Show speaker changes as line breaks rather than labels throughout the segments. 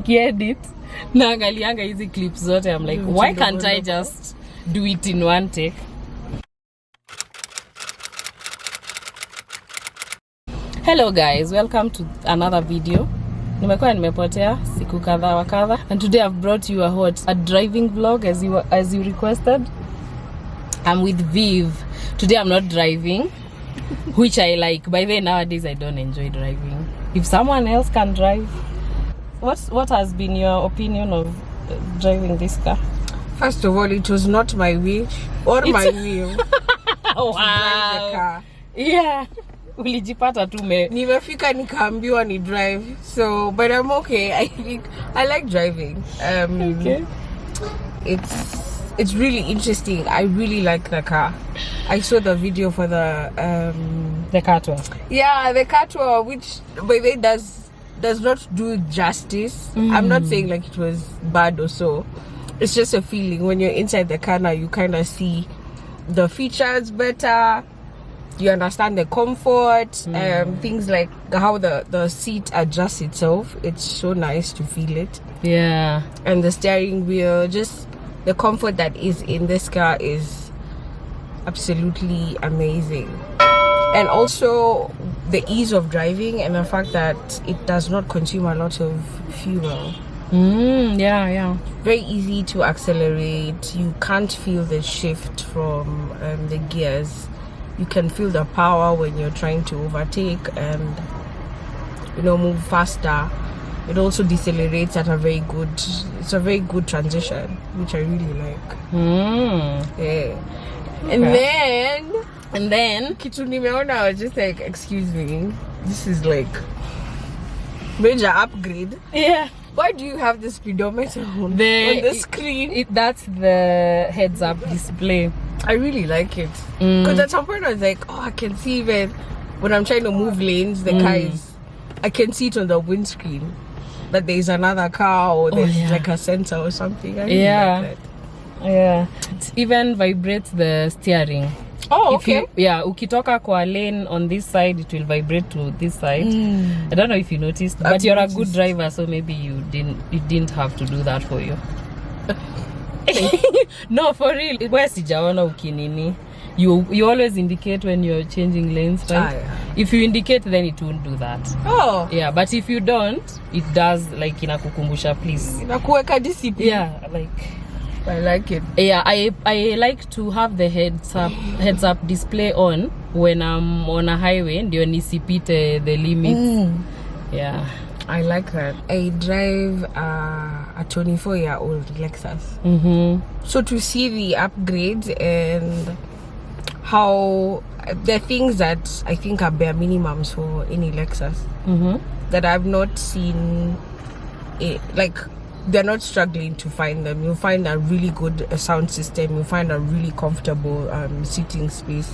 Edit naangalianga hizi clips zote. I'm like, why can't I just do it in one take? Hello guys, welcome to another video. Nimekuwa nimepotea siku kadha wa kadha, and today I've brought you a driving vlog as you requested. I'm with Viv. Today I'm not driving, which I like. By the way, nowadays I don't enjoy driving. If someone else can drive. What has been your opinion of driving this car?
First of all, it was not my wish or my will
wow.
to drive the car.
Yeah. Ulijipata tu
nimefika nikaambiwa ni drive. So, but I'm okay. I like driving.
Okay.
It's really interesting. I really like the car. I saw the video for the
car tour.
Yeah, the car tour, which by the way does not do justice. I'm not saying like it was bad or so. It's just a feeling when you're inside the car now, you kind of see the features better. You understand the comfort, things like how the seat adjusts itself. It's so nice to feel it.
Yeah. And
the steering wheel, just the comfort that is in this car is absolutely amazing. And also the ease of driving and the fact that it does not consume a lot of fuel.
Yeah.
Very easy to accelerate. You can't feel the shift from the gears. You can feel the power when you're trying to overtake and move faster. It also decelerates at a very good transition, which I really like. Yeah.
Okay.
And then kitu nimeona, I was just like, excuse me, this is like major upgrade.
Yeah.
Why do you have the speedometer on the screen?
That's the heads-up display.
I really like it. Because at some point I was like, oh, I can see even when I'm trying to move lanes, the car is, I can see it on the windscreen that there's another car or there's like a sensor or something. I really like that.
Yeah. It even vibrates the steering.
Oh, okay.
Ukitoka kwa lane on this side, it will vibrate to this side. I don't know if you noticed, but you're a good driver, so maybe you didn't have to do that for you. No, for real. Where sijaona ukinini. You always indicate when you're changing lanes, right?
Yeah.
If you indicate, then it won't do that.
Oh.
Yeah, but if you don't, it does, like inakukumbusha, please.
Inakuweka discipline.
Yeah, like
I like it.
Yeah, I like to have the heads up display on when I'm on a highway, ndio nisipite the limits. Yeah,
I like that. I drive a 24-year-old Lexus. So to see the upgrades and how the things that I think are bare minimums for any Lexus that I've not seen, like they're not struggling to find them. You'll find a really good sound system. You'll find a really comfortable seating space,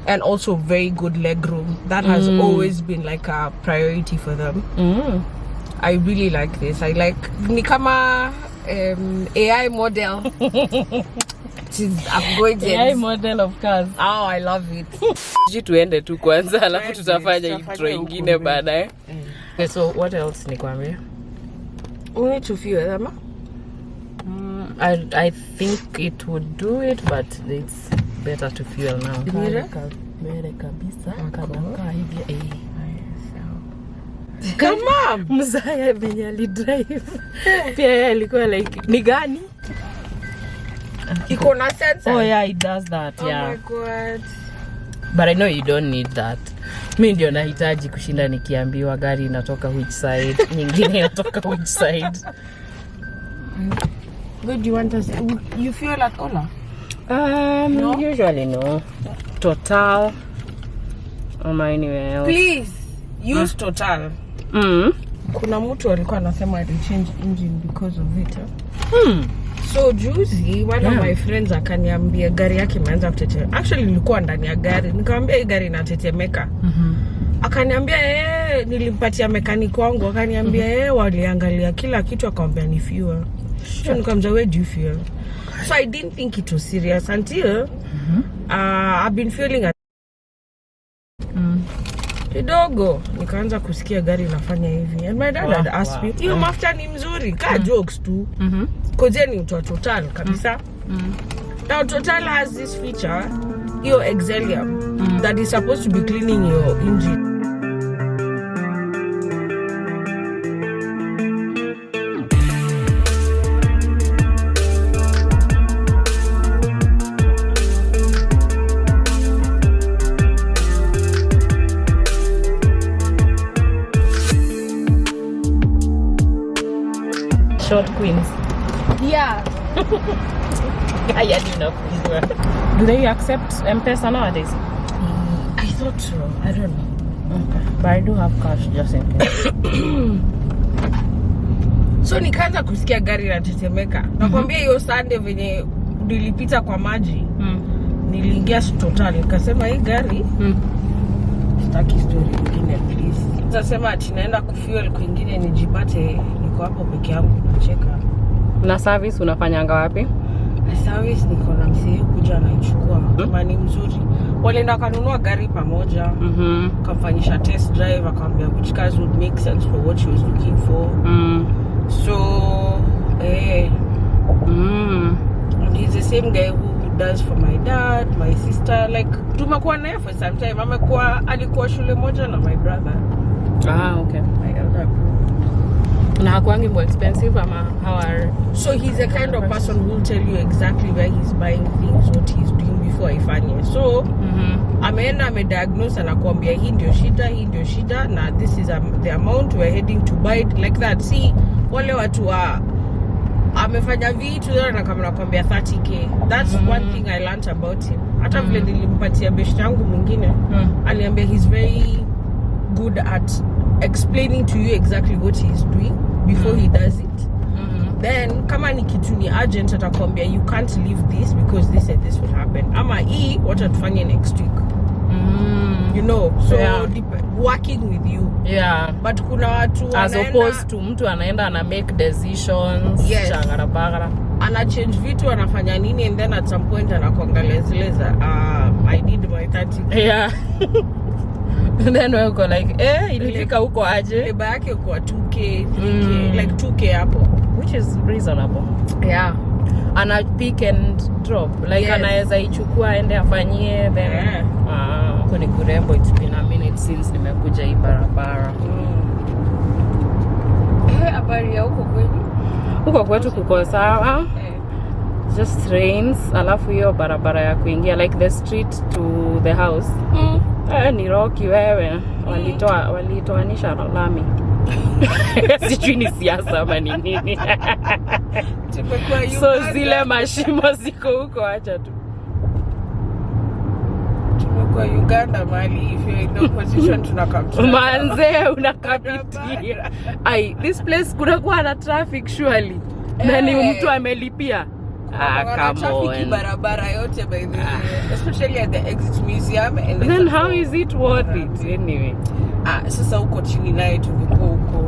and also very good leg room. That has always been like a priority for them. I really like this. I like Nikama AI model.
AI model of cars.
Oh, I love it.
Tuende tu kwanza alafu tutafanya intro ingine baadaye. Okay, so what else nikwambia?
We need to fuel them.
I think it would do it, but it's better to fuel now.
Come on.
Mzaya venye ali drive. Pia alikuwa like, ni gani?
Iko na sensor.
Oh yeah, it does that. Yeah.
Oh my god.
But I know you don't need that. Mimi ndio nahitaji kushinda nikiambiwa gari inatoka which side, nyingine inatoka which side.
Where do you want us? You fuel at Ola?
No? Usually no. Total. Or anywhere else.
Please use Total. Kuna mtu alikuwa anasema I change engine because of it. So juzi one of my friends akaniambia gari yake imeanza kutetemeka. Actually nilikuwa ndani ya gari. Nikamwambia hii gari inatetemeka. Akaniambia nilimpatia mechanic wangu, akaniambia waliangalia kila kitu, akamwambia ni fuel. So nikamwambia where do you fuel? So I didn't think it was serious until I've been feeling kidogo nikaanza kusikia gari inafanya hivi, and my dad had asked me, hiyo mafuta ni mzuri ka jokes tu, because ni mtu Total kabisa. Now Total has this feature, hiyo Exelium, that is supposed to be cleaning your engine.
Short queens.
Yeah.
Do they accept M-Pesa nowadays?
I thought so. I don't know.
Okay. But I do have cash just in case.
So nikaanza kusikia gari inatetemeka. Nakwambia hiyo Sunday venye nilipita kwa maji. Niliingia Total nikasema hii gari sitaki story nyingine please. Nasema ati naenda kufuel kwingine nijipate niko hapo peke yangu nacheka.
Na service unafanyanga wapi?
Na service niko na msee kuja anaichukua. Kama ni mzuri. Walienda kanunua gari pamoja. Kamfanyisha test drive akamwambia which cars would make sense for what she was looking for. So and he's the same guy who does for my dad, my sister, like tumekuwa naye for some time. Alikuwa shule moja na my brother.
Okay.
My elder brother.
Na hakuangi more expensive ama how are...
So he's the kind of person who will tell you exactly where he's buying things, what he's doing before ifanye. So ameenda amediagnose anakuambia hii ndio shida na this is the amount we're heading to buy it, like that. See wale watu wa amefanya vitu na kama nakwambia 30k. That's one thing I learned about him. Hata vile nilimpatia best yangu mwingine aliambia he's very good at explaining to you exactly what he's doing before he does it. Then kama ni kitu ni urgent atakwambia you can't leave this because this and this will happen. Ama wacha tufanye next week. You know, so working with you.
Yeah.
But kuna watu
as opposed to mtu anaenda ana make decisions.
Yes.
Changarabagara.
Ana change vitu anafanya nini and then at some point anakuangalia zileza I need my 30.
Yeah. And then we go like ilifika huko aje?
Leba yake kwa 2k, 3k, like 2k hapo,
which is reasonable.
Yeah.
Ana pick and drop. Like anaweza ichukua aende afanyie then. Kuni kurembo, it's been a minute since nimekuja hii barabara.
Habari ya huko kwenu?
Huko kwetu kuko sawa. Just rains, alafu hiyo barabara ya kuingia like the street to the house. Ni rocky wewe. Walitoanisha lami. Sijui ni siasa ama ni nini. So zile mashimo ziko huko, acha tu.
Kwa Uganda mali if you're in the opposition tunakamta.
Manze unakapitia. This place kuna kuwa na traffic surely. Na ni mtu amelipia. Come on.
Barabara yote by the way, especially at the exit museum and
then how is it worth it anyway?
Sasa huko chini naye tungekuwa huko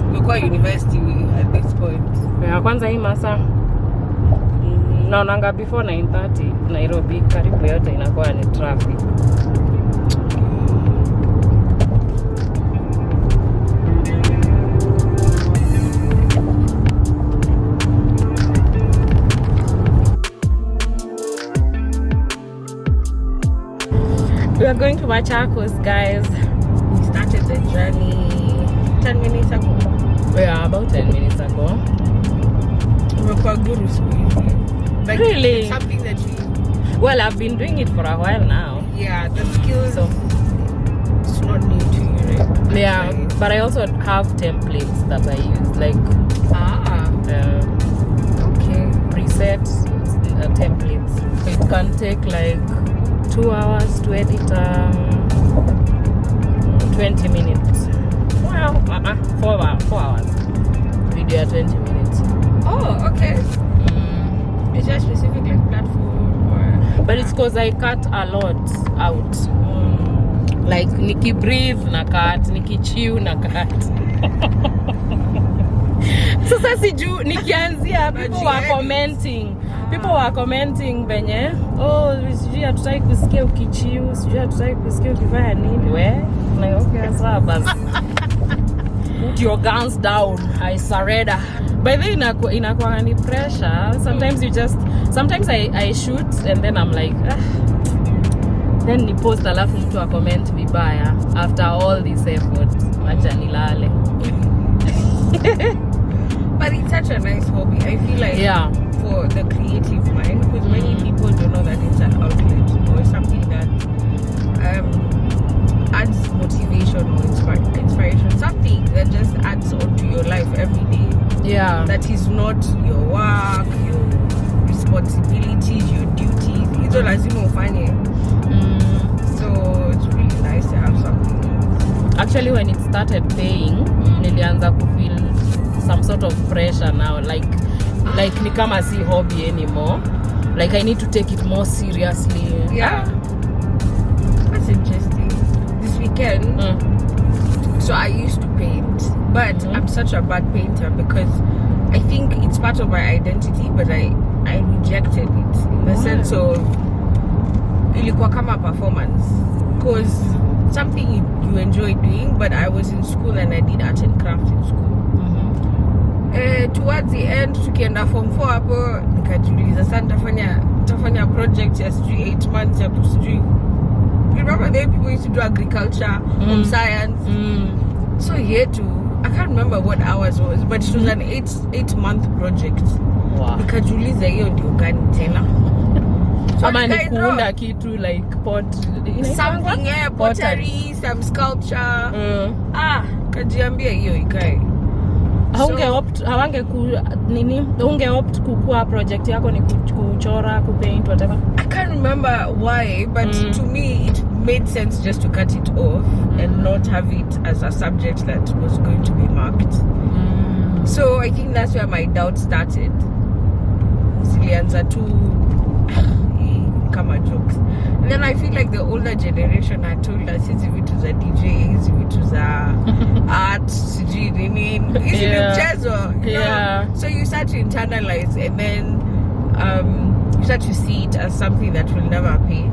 tungekuwa university at this point.
Kwanza hii masaa naonanga before 9:30 Nairobi karibu yote inakuwa ni traffic. We are going to Machakos, guys.
We started the journey 10 minutes ago.
Yeah, about 10 minutes ago.
We're quite good with like,
really?
It's something that you...
Well, I've been doing it for a while now.
Yeah, the skills, it's not new to you, right?
Yeah, but I also have templates that I use, like
okay,
preset templates. It can take like 2 hours to edit 20 minutes. Well, 4 hours. Video 20 minutes.
Oh, okay. Is there a specific like platform or?
But it's because I cut a lot out. Like niki breathe na cut, niki chew na cut. Sasa siju nikianzia people were commenting. People were commenting venye, oh, sijui hatutaki kusikia ukichiu, sijui hatutaki kusikia ukifanya nini. We, like, okay, sawa basi. Put your guns down. I surrender. By the way, inakuwa ni pressure. Sometimes sometimes I shoot and then I'm like, then ni post alafu mtu comment vibaya after all this effort. Acha nilale.
But it's such a nice hobby. I feel like for the creative mind, because many people don't know that it's an outlet or something that adds motivation or inspiration. Something that just adds on to your life every day.
Yeah.
That is not your work, your responsibilities, your duties. It's all lazima ufanye. So it's really nice to have something else.
Actually, when it started paying, nilianza to feel some sort of pressure now, like ni kama si hobby anymore. Like I need to take it more seriously.
Yeah. That's interesting. This weekend, so I used to paint, but I'm such a bad painter because I think it's part of my identity, but I rejected it in the sense of ilikuwa kama performance, because something you enjoy doing. But I was in school and I did art and craft in school. Towards the end, tukienda form 4 hapo nikajiuliza sana tafanya project ya 8 months ya sijui. Remember the people used to do agriculture, home science. So I can't remember what hours was, but it was an 8-month project.
Wow.
Nikajiuliza hiyo ndio gani tena?
Ama ni kuunda kitu like
something, pottery, some sculpture. Kajiambia hiyo ikae. Unge opt kukua project yako ni kuchora, kupaint, whatever? I can't remember why, but to me it made sense just to cut it off and not have it as a subject that was going to be marked. So I think that's where my doubt started. Zilianza tu kama jokes. And then I feel like the older generation had told us hizi vitu za DJ, hizi vitu za art, sijui nini, hizi mchezo. So you start to internalize, and then you start to see it as something that will never pay.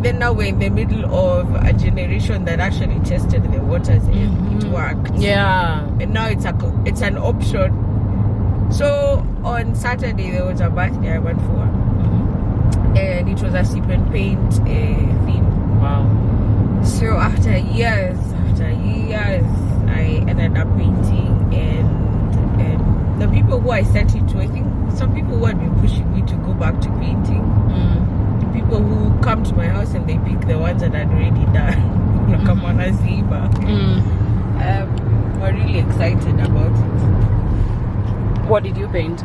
Then now we're in the middle of a generation that actually tested the waters and it worked. And now it's an option. So on Saturday there was a birthday I went for, and it was a sip and paint theme.
Wow.
So after years, I ended up painting, and the people who I sent it to, I think some people who had been pushing me to go back to painting, the people who come to my house and they pick the ones that I'd already done, were really excited about it.
What did you paint?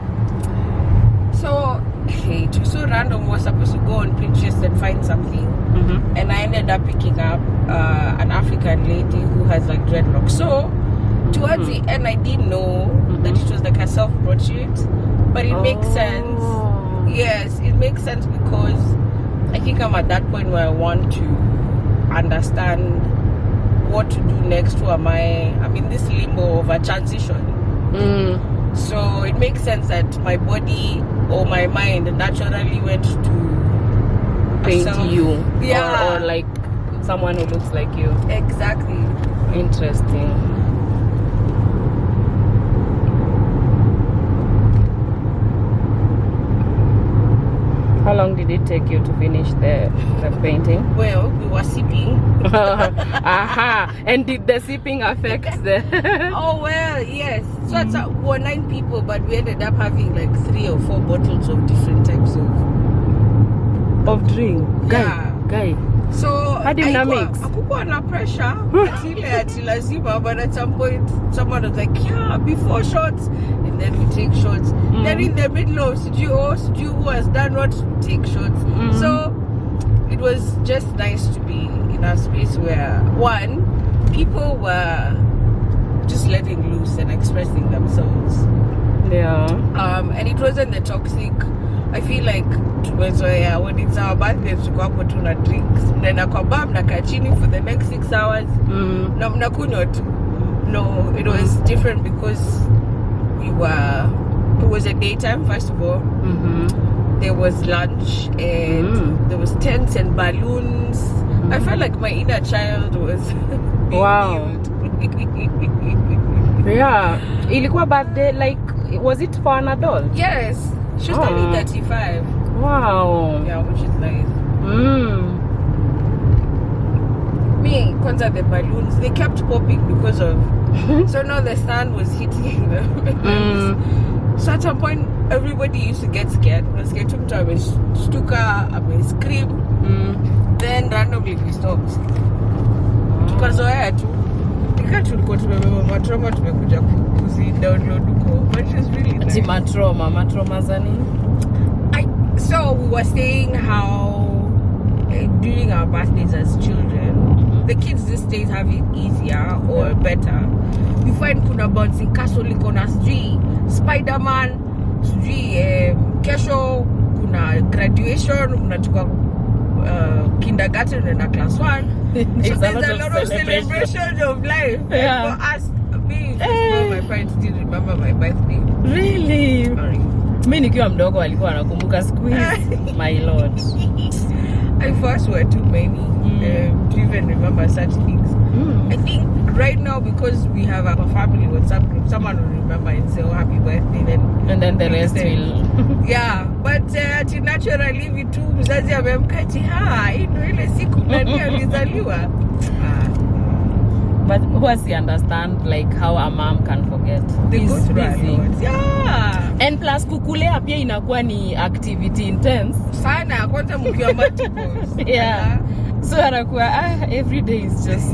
So it was so random. I was supposed to go on Pinterest and find something, and I ended up picking up an African lady who has like dreadlocks. So towards the end, I didn't know that it was like a self-portrait, but it makes sense. Yes, it makes sense because I think I'm at that point where I want to understand what to do next. Who am I? I'm in this limbo of a transition. So it makes sense that my body or my mind naturally went to
paint you. Or like someone who looks like you.
Exactly.
Interesting. How long did it take you to finish the painting?
Well, we were sipping.
And did the sipping affect the...
Oh, well, yes. So we were 9 people, but we ended up having like 3 or 4 bottles of different types of
drink. Guy.
So
how do you mix?
Hakukuwa na pressure ati lazima, but at some point someone was like, before shots, and then we take shots. Then in the middle of Siju who has done what, take shots. So it was just nice to be in a space where people were just letting loose and expressing themselves. And it wasn't the toxic. I feel like when it's our birthday tuko hapo tuna drinks, mnaenda kwa bar mnakaa chini for the next 6 hours na mnakunywa tu. No, it was different because we were It was a daytime, first of all. There was lunch and there was tents and balloons. I felt like my inner child was being healed.
Yeah. Ilikuwa birthday, like, was it for an adult?
Yes. She was only 35.
Wow.
Yeah, which is nice. Me, kwanza the balloons, they kept popping because of so now the sun was hitting them. So at some point everybody used to get scared. Scared to stuka, scream. Then randomly we stopped. Tukazoea tu. Nika tulikuwa tumebeba matroma tumekuja kuzi-download huko. But it's really nice. Matroma za nini? So we were saying how during our birthdays as children, the kids these days have it easier or better. You find kuna bouncing castle liko na sijui Spider-Man, sijui kesho kuna graduation, unatoka kindergarten and class 1. So there's a lot of celebration of life.
Yeah.
For us, being my parents didn't remember my birthday.
Really?
Sorry.
Mimi nikiwa mdogo walikuwa wanakumbuka siku hizi. My lord.
I first were too many to even remember such things. I think right now, because we have a family WhatsApp group, someone will remember and say, "Oh, happy birthday,"
and then the rest will.
Yeah, but naturally we too mzazi amemka ndio ile siku nani alizaliwa.
But who has to understand like how a mom can forget?
He's busy. Yeah.
And plus kukulea pia inakuwa ni activity intense.
Sana kwanza mkiwa multiples.
Yeah. So anakuwa every day is just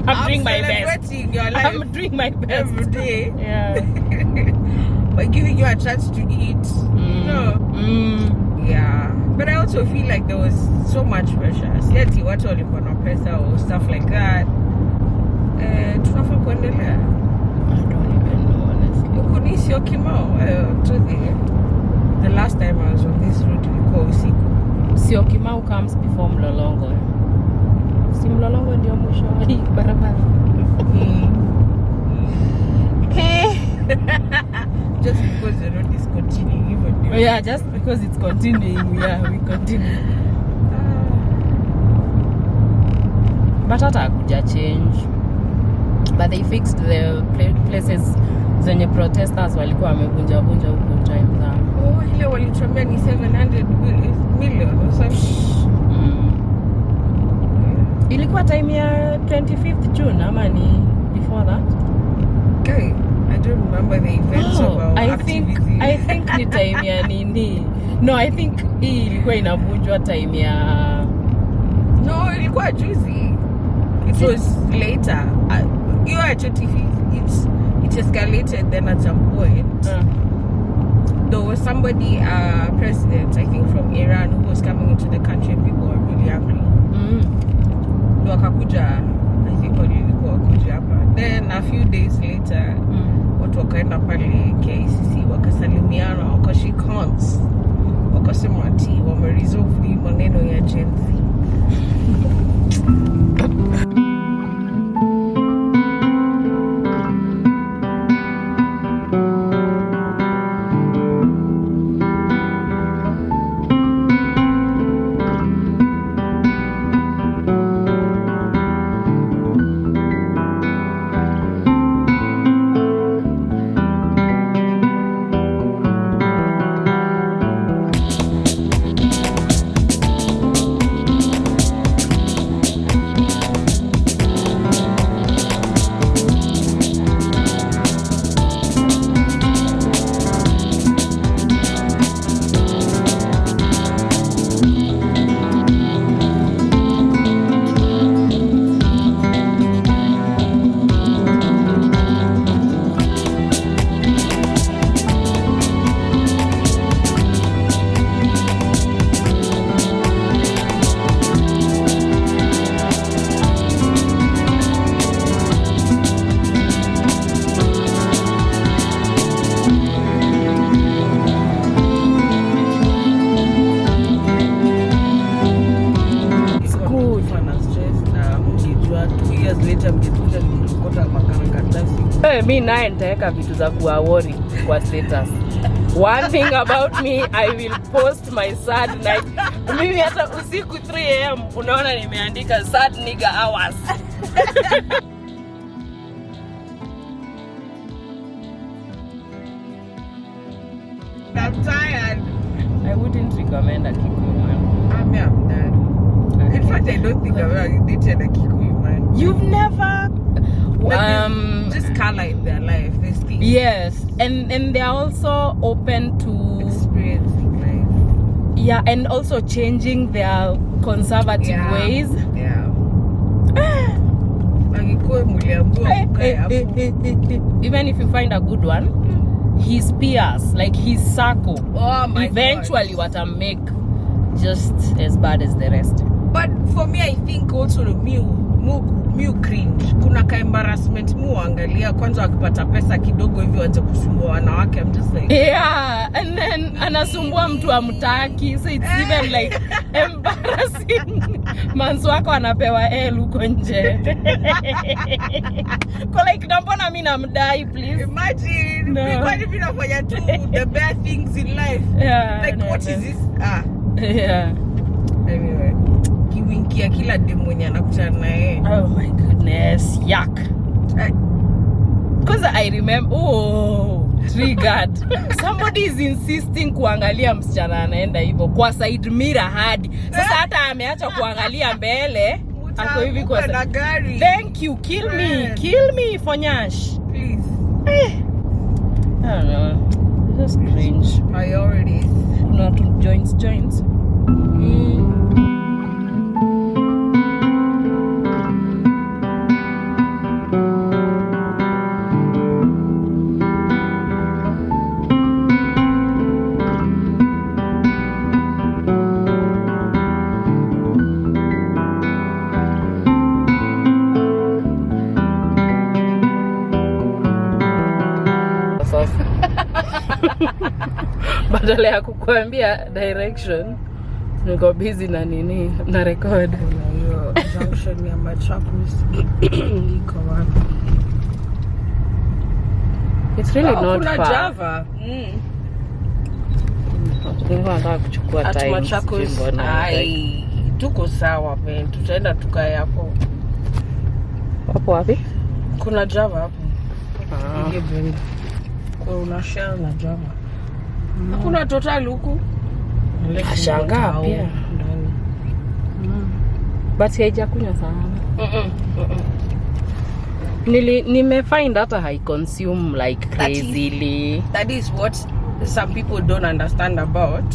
I'm doing my best.
Your life
I'm doing my best
every day.
Yeah.
By giving you a chance to eat. Yeah. But I also feel like there was so much pressure. Siati watu walikuwa na pesa or stuff like that. Tunafaa kuendelea.
I don't even know honestly.
Ukuni sio kimao. The last time I was on this road ilikuwa usiku.
Sio kimao comes before mlolongo. Si mlolongo ndio mwisho wa hii barabara.
Just because the road is continuing even.
Yeah, just because it's continuing, yeah, we continue. But hata hakuja change. But they fixed the places zenye protesters walikuwa wamevunja huko time zao.
Oh, ile walitumia ni 700 million or something.
Ilikuwa time ya 25th June ama ni before that?
Okay. I don't remember the events of our activity.
I think ni time ya nini. No, I think hii ilikuwa inavunjwa time ya
No, ilikuwa juzi. It was later. You are 25th. It escalated then at some point. There was somebody, president, I think from Iran, who was coming into the country and people were really angry. Wakakuja, I think walikuwa wakuja hapa. Then a few days later, watu wakaenda pale KICC wakasalimiana, wakashake hands, wakasema ati wameresolve hii maneno ya Gen Z.
Mi naye nitaweka vitu za kuwa worry kwa status. One thing about me, I will post my sad night. Mimi hata usiku 3 AM unaona nimeandika sad nigga hours.
I'm tired.
I wouldn't recommend a Kikuyu man.
I'm done. In fact, I don't think I've ever dated a Kikuyu man.
You've never?
Just color in their life. This thing.
Yes, and they are also open to
experiencing life.
Yeah, and also changing their conservative ways.
Yeah.
Even if you find a good one, his peers, like his circle, eventually what I make just as bad as the rest.
But for me, I think also mu cringe. Kuna ka embarrassment angalia kwanza akipata pesa kidogo hivi waanze kusumbua wanawake. I'm just like,
yeah, and then anasumbua mtu amtaki, so it's even like embarrassing. Mansu wako anapewa huko nje. Kwa like nampona mimi namdai, please.
Imagine because if you don't for the bad things in life.
Yeah.
Like what is this?
Yeah.
Anyway. Kiwinkia kila demu mwenye anakutana naye.
Oh my goodness, yuck. Because I remember, triggered. Somebody is insisting kuangalia msichana anaenda hivyo kwa side mirror hadi. Sasa hata ameacha kuangalia mbele. Ako hivi kwa
gari.
Thank you, kill me Fonyash.
Please.
I don't know. Just cringe.
Priorities.
Not joints. Badala ya kukuambia direction, niko busy na nini na record.
Hiyo junction ya Machakos iko wapi?
It's really not
kuna
far.
Java.
Ningo nataka kuchukua time.
Machakos. Tuko sawa pen. Tutaenda tukae hapo.
Hapo wapi?
Kuna Java hapo. Ingebenda. Kuna Shell na Java. Hakuna Total huku.
Nashangaa pia. But haijakunywa sana. Nimefind hata I consume like crazily.
That is what some people don't understand about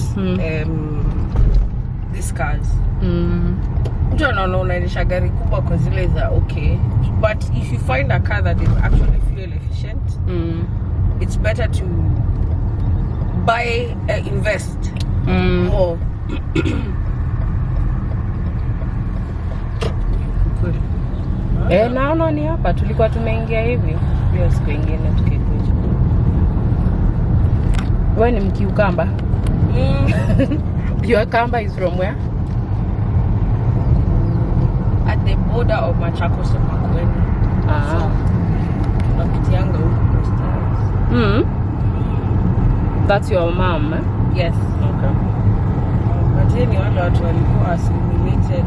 these cars. Mtu anaonanisha gari kubwa kwa zile za okay. But if you find a car that is actually fuel efficient, it's better to buy invest more.
Naona ni hapa tulikuwa tumeingia hivi hiyo siku nyingine tukikuja. Wewe ni Mkiukamba? Your Kamba is from where?
At the border of Machakos and Makueni. Tunapitianga huko stars.
That's your mom, eh?
Yes.
Okay.
But ni wale watu walikuwa assimilated.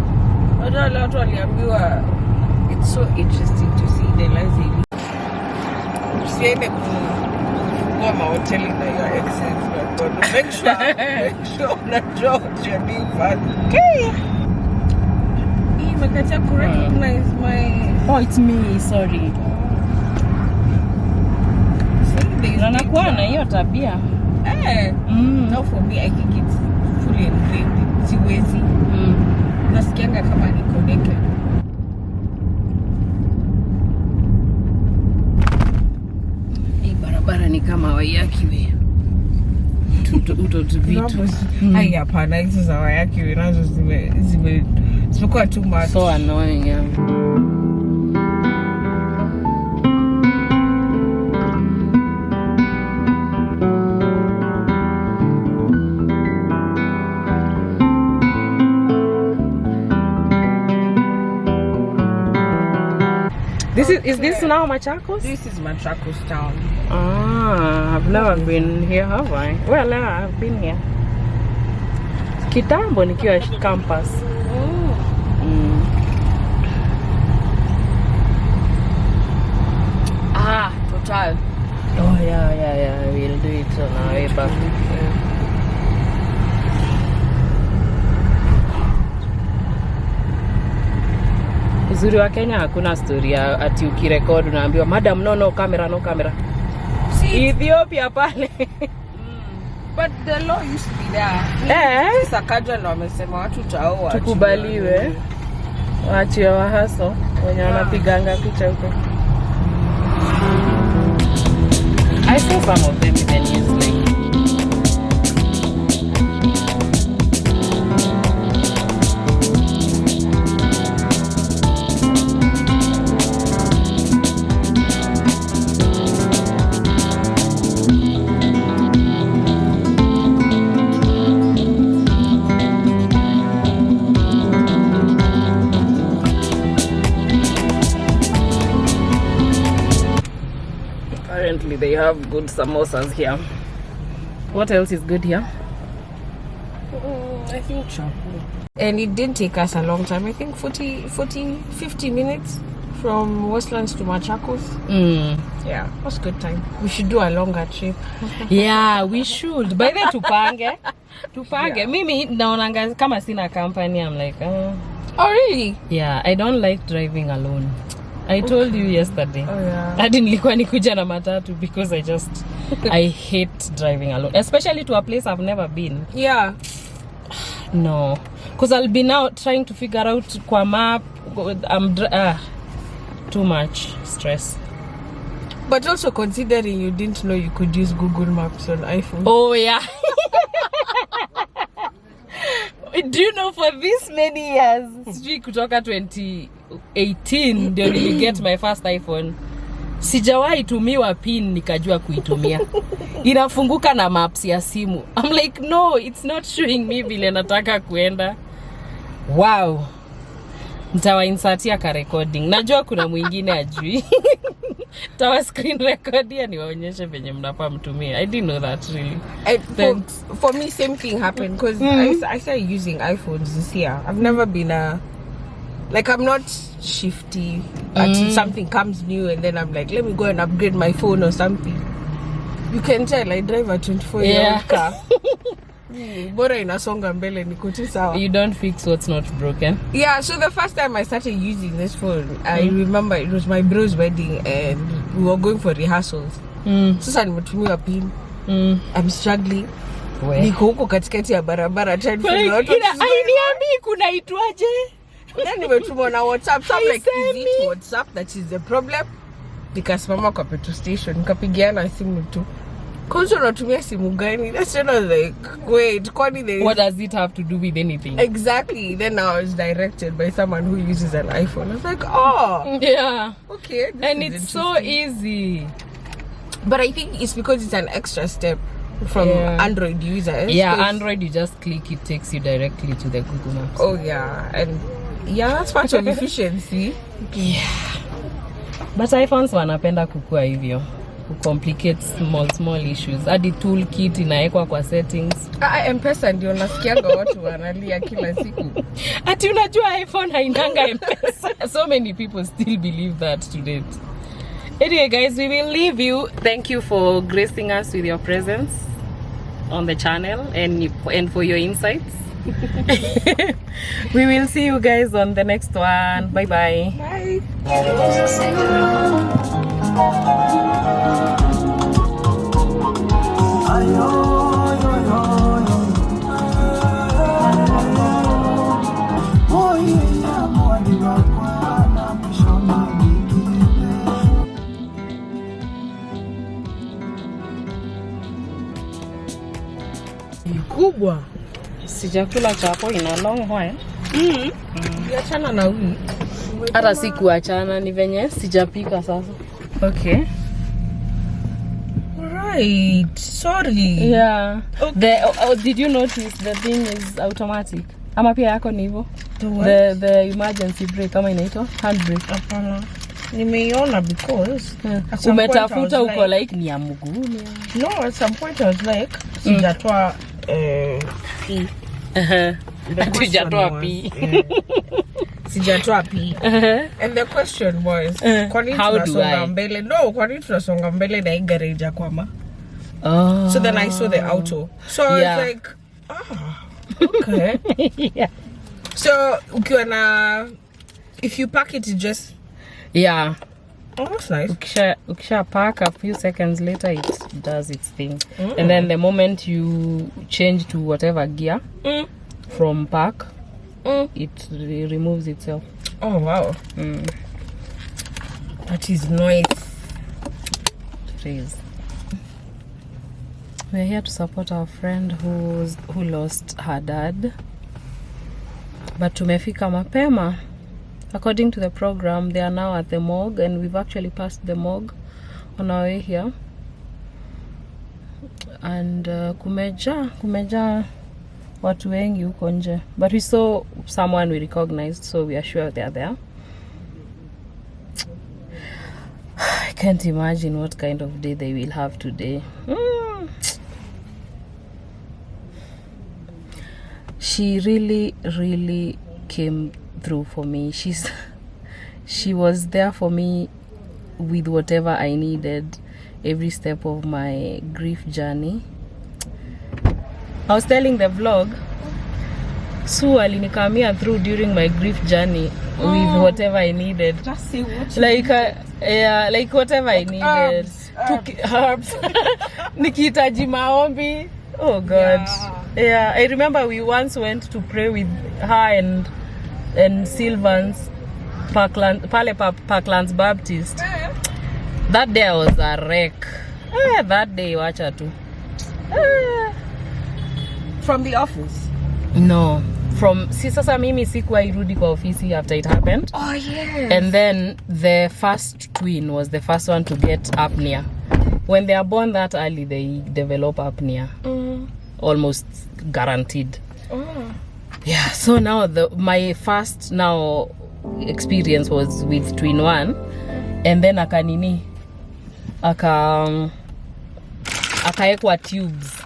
Wale watu waliambiwa it's so interesting to see the lives they live. Usiende kufungua mahoteli na your exes. Make sure unajua what you're doing first. Okay. Imekatia ku recognize my...
Oh, it's me. Sorry. Nanakuwa na hiyo tabia.
Now for me, I think it's fully ingrained. Siwezi. Nasikianga kama niko naked.
Hii barabara ni kama Waiyaki we. Uto vitu.
Hai hapana, hizo za Waiyaki we nazo zimekuwa too much.
So annoying, yeah. Is this now Machakos?
This is Machakos town.
Ah, I've never been here, have I? Well, I've been here. Kitambo nikiwa campus.
Ah, total.
Oh yeah. We'll do it on our way back. Uzuri wa Kenya hakuna story ati ukirecord unaambiwa madam no camera.
See,
Ethiopia pale.
But the law used to be there. Sakaja ndo wamesema watu utaoa.
Tukubaliwe. Waachie wahaso wenye wanapiganga picha huko. I saw some of them in the news like. Apparently they have good samosas here. What else is good here?
I think so. And it didn't take us a long time. I think 50 minutes from Westlands to Machakos. Yeah, it was a good time. We should do a longer trip.
Yeah, we should. By the way, tupange. Yeah. Mimi naonanga kama sina company, I'm like,
Oh really?
Yeah, I don't like driving alone. I told you yesterday.
Oh yeah.
Hadi nilikuwa nikuja na matatu because I hate driving alone, especially to a place I've never been.
Yeah.
No, because I'll be now trying to figure out kwa map. Too much stress.
But also considering you didn't know you could use Google Maps on iPhone.
Oh yeah. Do you know for this many years, sijui kutoka 2018 ndio nili get my first iPhone, sijawahi tumiwa pin nikajua kuitumia. Inafunguka na maps ya simu. I'm like no, it's not showing me vile nataka kuenda. Wow. Nitawa insertia ka recording. Najua kuna mwingine ajui. Tawa screen recordia niwaonyeshe venye mnafaa mtumia. I didn't know that really.
For me same thing happened because I started using iPhones this year. I've never been I'm not shifty until something comes new and then I'm like, let me go and upgrade my phone or something. You can tell I drive a 24-year-old car. Bora inasonga mbele niko tu sawa.
You don't fix what's not broken.
Yeah, so the first time I started using this phone, I remember it was my bro's wedding and we were going for rehearsals. Sasa nimetumia pin. I'm struggling. Niko huko katikati ya barabara trying to figure out.
Niambi kuna itwaje?
Then nimetumwa na WhatsApp. So I'm like, is it WhatsApp that is the problem? Nikasimama kwa petrol station, nikapigiana simu tu. Kwanza unatumia simu gani? That's when I was like, wait, what
does it have to do with anything?
Exactly. Then I was directed by someone who uses an iPhone. I was like, oh.
Yeah.
Okay.
And it's so easy.
But I think it's because it's an extra step from Android users.
Yeah, Android, you just click, it takes you directly to the Google Maps.
Oh, yeah. And yeah, that's part of efficiency.
Yeah. But iPhones wanapenda kukua hivyo. Complicate small issues. Hadi toolkit inaekwa kwa settings.
M-Pesa ndio nasikianga watu wanalia kila siku.
Ati unajua iPhone hainanga M-Pesa. So many people still believe that to date. Anyway guys, we will leave you. Thank you for gracing us with your presence on the channel and for your insights. We will see you guys on the next one. Bye bye.
Bye.
Kubwa. Sijakula chapo ina long while.
Achana na huyu.
Hata sikuachana ni venye sijapika sasa. Okay.
Right. Sorry.
Yeah. Okay. Did you notice the thing is automatic? Ama pia yako ni hivyo? The emergency brake kama inaitwa handbrake.
Hapana. Nimeiona because at some point I was
Umetafuta uko like ni ya mguu.
No, at some point I was like sijatoa pee.
Sijatoa pee.
Sijatoa pee. And the question was kwa nini tunasonga mbele? No, kwa nini tunasonga mbele na hii garage kwama?
Oh.
So then I saw the auto. So I was like, okay.
Yeah.
So ukiwa na, if you pack it just
yeah.
Oh, that's nice.
Ukisha park, a few seconds later it does its thing. And then the moment you change to whatever gear from park, it removes itself.
Oh wow. That is nice.
Please. We're here to support our friend who lost her dad. But tumefika mapema. According to the program, they are now at the morgue, and we've actually passed the morgue on our way here. And kumeja watu wengi huko nje. But we saw someone we recognized, so we are sure they are there. I can't imagine what kind of day they will have today. She really came through for me. She was there for me with whatever I needed every step of my grief journey. I was telling the vlog, Sue alinikamia through during my grief journey with whatever I needed.
Just say what
like whatever I needed. Herbs. Nikitaji maombi. Oh God. Yeah, I remember we once went to pray with her and Sylvan's Parklands Baptist. That day I was a wreck. That day wacha tu.
From the office?
No. From sasa mimi sikuwa irudi kwa ofisi after it happened.
Oh yes.
And then the first twin was the first one to get apnea. When they are born that early, they develop apnea. Almost guaranteed. Yeah, so now my first experience was with twin one, and then akaekwa tubes.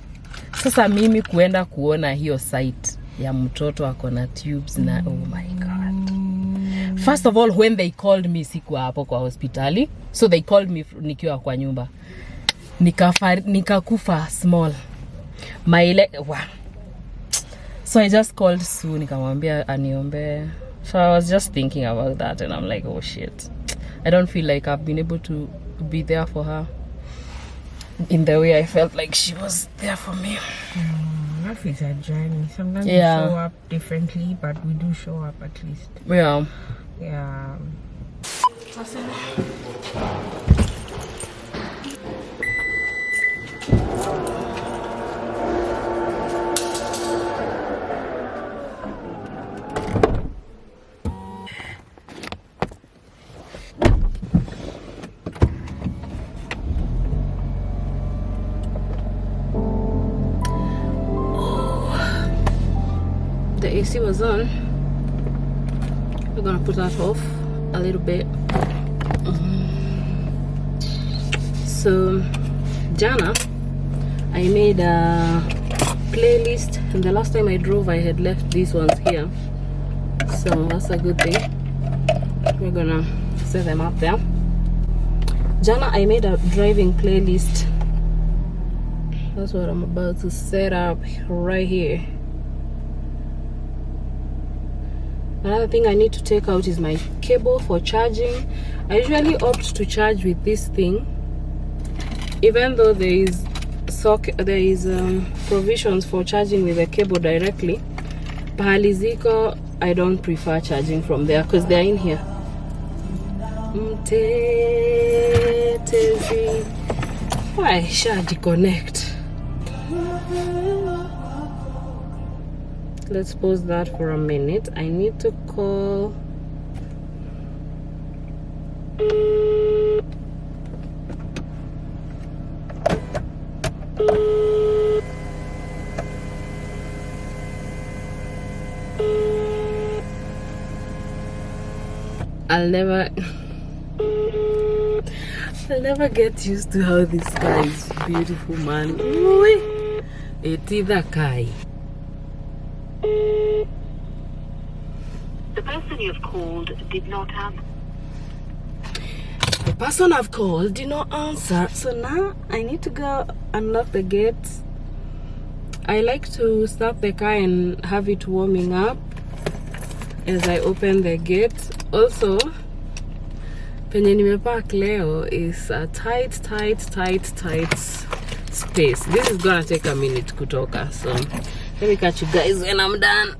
Sasa mimi kuenda kuona hiyo site ya mtoto akona tubes na oh my God. First of all, when they called me sikuwa hapo kwa hospitali, so they called me nikiwa kwa nyumba. Nikakufa small. So I just called Sue, nikamwambia aniombe. So I was just thinking about that, and I'm like, oh shit. I don't feel like I've been able to be there for her in the way I felt like she was there for me.
Life is a journey. Sometimes we show up differently, but we do show up at least.
Yeah.
Yeah.
The AC was on. We're gonna put that off a little bit. So Jana, I made a playlist, and the last time I drove I had left these ones here, so that's a good thing. We're gonna set them up there. Jana, I made a driving playlist. That's what I'm about to set up right here. Another thing I need to take out is my cable for charging. I usually opt to charge with this thing, even though there is provisions for charging with the cable directly. Pahali ziko, I don't prefer charging from there because they're in here. Why should connect? Let's pause that for a minute. I need to call I'll never I'll never get used to how this car is beautiful, man. Ooh, it's either Kai.
The person you've called did not answer.
The person I've called did not answer. So now I need to go unlock the gate. I like to start the car and have it warming up as I open the gate. Also, penye nimepark leo is a tight space. This is gonna take a minute kutoka, so let me catch you guys when I'm done.